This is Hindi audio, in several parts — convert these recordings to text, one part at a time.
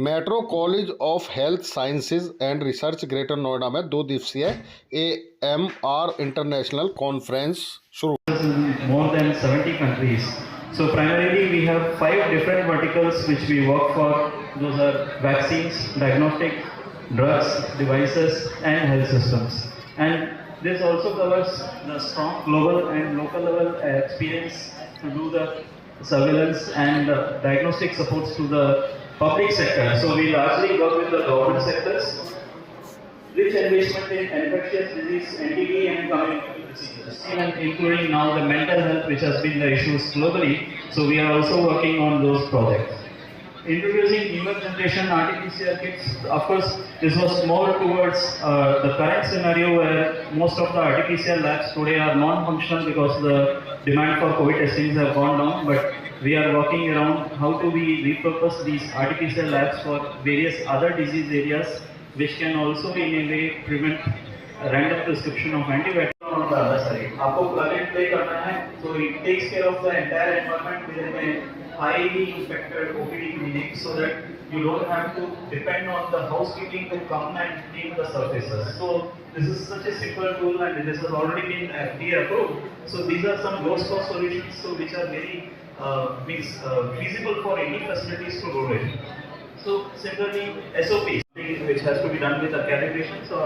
Metro college of health sciences and research greater Noida में 2 दिवसीय AMR इंटरनेशनल कॉन्फ्रेंस शुरू। More than 70 countries. So primarily we have 5 different verticals which we work for. Those are vaccines, diagnostic, drugs, devices and health systems. And this also covers the strong global and local level experience to do the surveillance and diagnostic supports to the public sector. So we largely work with the government sectors, rich enrichment in infectious disease, NTD and community procedures, and including now the mental health which has been the issues globally. So we are also working on those projects. Introducing newer generation RT-PCR kits, of course, this was more towards the current scenario where most of the RT-PCR labs today are non-functional because the demand for COVID testings have gone down. But we are working around how do we repurpose these RT-PCR labs for various other disease areas, which can also in a way prevent random prescription of antibiotics on the other side. आपको plug and play करना है, so it takes care of the entire environment within a highly infected OPD clinic, so that you don't have to depend on the housekeeping to come and clean the surfaces. So this is such a simple tool, and this has already been FDA approved. So these are some low-cost solutions, so which are very feasible for any facilities to roll it. So similarly, SOPs, which has to be done with a calibration, so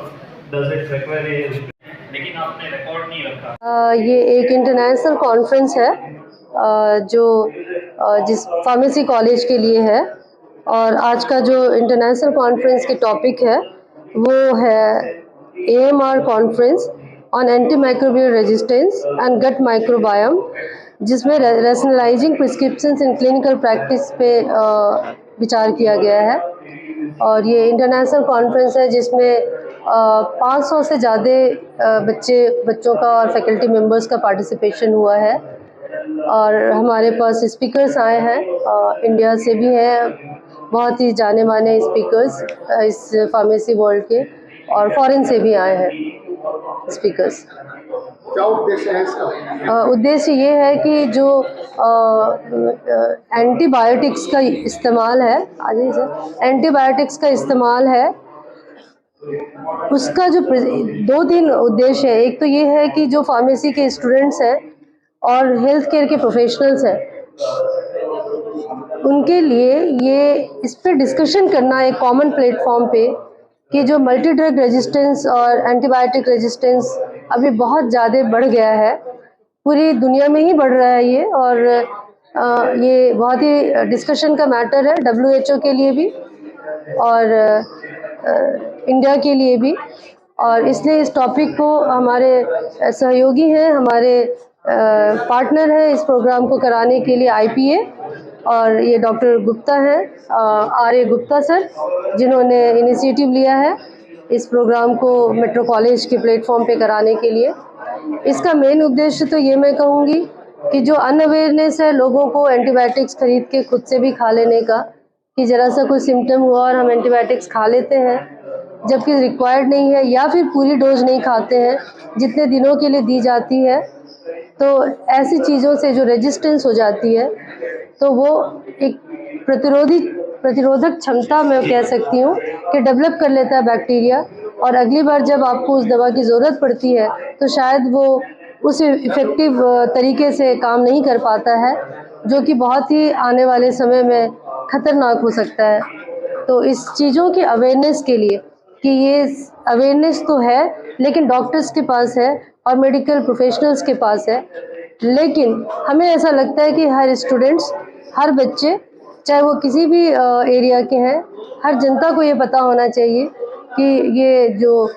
does it require a? लेकिन आपने रिकॉर्ड नहीं रखा। ये एक इंटरनेशनल कॉन्फ्रेंस है जो जिस फार्मेसी कॉलेज के लिए है, और आज का जो इंटरनेशनल कॉन्फ्रेंस की टॉपिक है वो है AMR conference on antimicrobial resistance and gut microbiome, जिसमें rationalising prescriptions in clinical practice पे विचार किया गया है। और ये इंटरनेशनल कॉन्फ्रेंस है जिसमें 500 से ज़्यादा बच्चों का और फैकल्टी मेंबर्स का पार्टिसिपेशन हुआ है। और हमारे पास स्पीकर्स आए हैं, इंडिया से भी हैं बहुत ही जाने माने स्पीकर्स इस फार्मेसी वर्ल्ड के, और फॉरेन से भी आए हैं स्पीकर्स। क्या उद्देश्य है इसका? उद्देश्य ये है कि जो एंटीबायोटिक्स का इस्तेमाल है, एंटीबायोटिक्स का इस्तेमाल है, उसका जो 2-3 उद्देश्य है। एक तो ये है कि जो फार्मेसी के स्टूडेंट्स हैं और हेल्थ केयर के प्रोफेशनल्स हैं, उनके लिए ये इस पर डिस्कशन करना एक कॉमन प्लेटफॉर्म पे कि जो मल्टी ड्रग रेजिस्टेंस और एंटीबायोटिक रेजिस्टेंस अभी बहुत ज़्यादा बढ़ गया है, पूरी दुनिया में ही बढ़ रहा है ये, और ये बहुत ही डिस्कशन का मैटर है WHO के लिए भी और इंडिया के लिए भी। और इसलिए इस टॉपिक को हमारे सहयोगी हैं, हमारे पार्टनर हैं इस प्रोग्राम को कराने के लिए IPA, और ये डॉक्टर गुप्ता हैं, RA गुप्ता सर, जिन्होंने इनिशिएटिव लिया है इस प्रोग्राम को मेट्रो कॉलेज के प्लेटफॉर्म पे कराने के लिए। इसका मेन उद्देश्य तो ये मैं कहूँगी कि जो अनअवेयरनेस है लोगों को एंटीबायोटिक्स खरीद के खुद से भी खा लेने का, कि ज़रा सा कोई सिम्टम हुआ और हम एंटीबायोटिक्स खा लेते हैं जबकि रिक्वायर्ड नहीं है, या फिर पूरी डोज नहीं खाते हैं जितने दिनों के लिए दी जाती है, तो ऐसी चीज़ों से जो रेजिस्टेंस हो जाती है तो वो एक प्रतिरोधक क्षमता मैं कह सकती हूँ कि डेवलप कर लेता है बैक्टीरिया, और अगली बार जब आपको उस दवा की ज़रूरत पड़ती है तो शायद वो उस इफ़ेक्टिव तरीके से काम नहीं कर पाता है, जो कि बहुत ही आने वाले समय में ख़तरनाक हो सकता है। तो इस चीज़ों की अवेयरनेस के लिए, कि ये अवेयरनेस तो है लेकिन डॉक्टर्स के पास है और मेडिकल प्रोफेशनल्स के पास है, लेकिन हमें ऐसा लगता है कि हर स्टूडेंट्स, हर बच्चे, चाहे वो किसी भी एरिया के हैं, हर जनता को ये पता होना चाहिए कि ये जो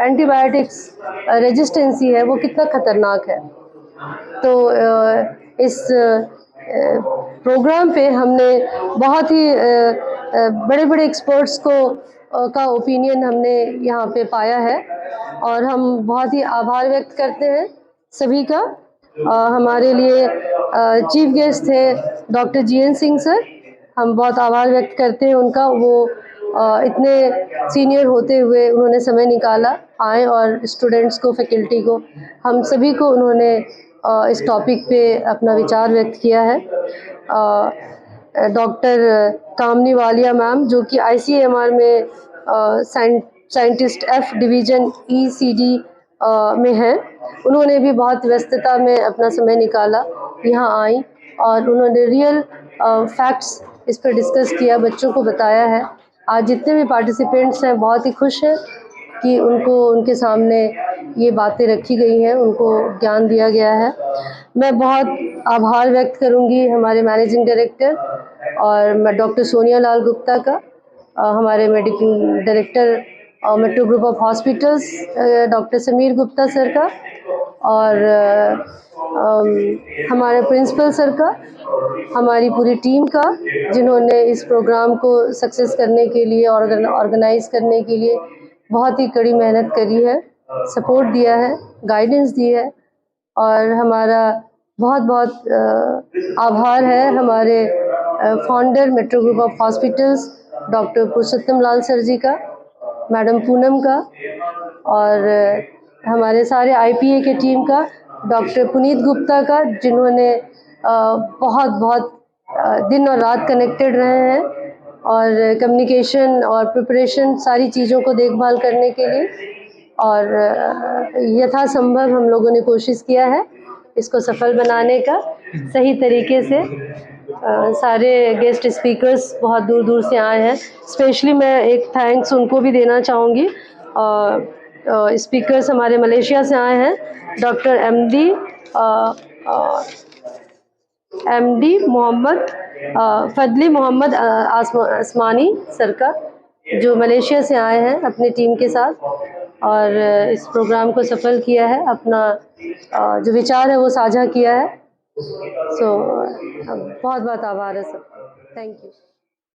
एंटीबायोटिक्स रेजिस्टेंसी है वो कितना ख़तरनाक है। तो इस प्रोग्राम पे हमने बहुत ही बड़े बड़े एक्सपर्ट्स का ओपिनियन हमने यहाँ पे पाया है, और हम बहुत ही आभार व्यक्त करते हैं सभी का। हमारे लिए चीफ गेस्ट थे डॉक्टर GN सिंह सर, हम बहुत आभार व्यक्त करते हैं उनका। वो इतने सीनियर होते हुए उन्होंने समय निकाला आए, और स्टूडेंट्स को, फैकल्टी को, हम सभी को उन्होंने इस टॉपिक पे अपना विचार व्यक्त किया है। डॉक्टर कामनी वालिया मैम, जो कि ICMR में साइंटिस्ट F डिवीज़न ECD में हैं। उन्होंने भी बहुत व्यस्तता में अपना समय निकाला, यहाँ आई और उन्होंने रियल फैक्ट्स इस पर डिस्कस किया, बच्चों को बताया है। आज जितने भी पार्टिसिपेंट्स हैं बहुत ही खुश हैं कि उनके सामने ये बातें रखी गई हैं, उनको ज्ञान दिया गया है। मैं बहुत आभार व्यक्त करूंगी हमारे मैनेजिंग डायरेक्टर और डॉक्टर सोनिया लाल गुप्ता का, हमारे medical director metro group of hospitals doctor Sameer Gupta sir का, और हमारे प्रिंसिपल सर का, हमारी पूरी टीम का, जिन्होंने इस प्रोग्राम को सक्सेस करने के लिए, ऑर्गेनाइज करने के लिए बहुत ही कड़ी मेहनत करी है, सपोर्ट दिया है, गाइडेंस दी है। और हमारा बहुत बहुत आभार है हमारे founder metro group of hospitals doctor Purushottam Lal sir ji का, मैडम पूनम का, और हमारे सारे IPA के टीम का, डॉक्टर पुनीत गुप्ता का, जिन्होंने बहुत बहुत दिन और रात कनेक्टेड रहे हैं और कम्युनिकेशन और प्रिपरेशन सारी चीज़ों को देखभाल करने के लिए, और यथासंभव हम लोगों ने कोशिश किया है इसको सफल बनाने का सही तरीके से। सारे गेस्ट स्पीकर्स बहुत दूर दूर से आए हैं, स्पेशली मैं एक थैंक्स उनको भी देना चाहूँगी। स्पीकर्स हमारे मलेशिया से आए हैं, डॉक्टर MD मोहम्मद फजली मोहम्मद आसमानी सर का, जो मलेशिया से आए हैं अपनी टीम के साथ और इस प्रोग्राम को सफल किया है, अपना जो विचार है वो साझा किया है। बहुत बहुत आभार है सबका, थैंक यू।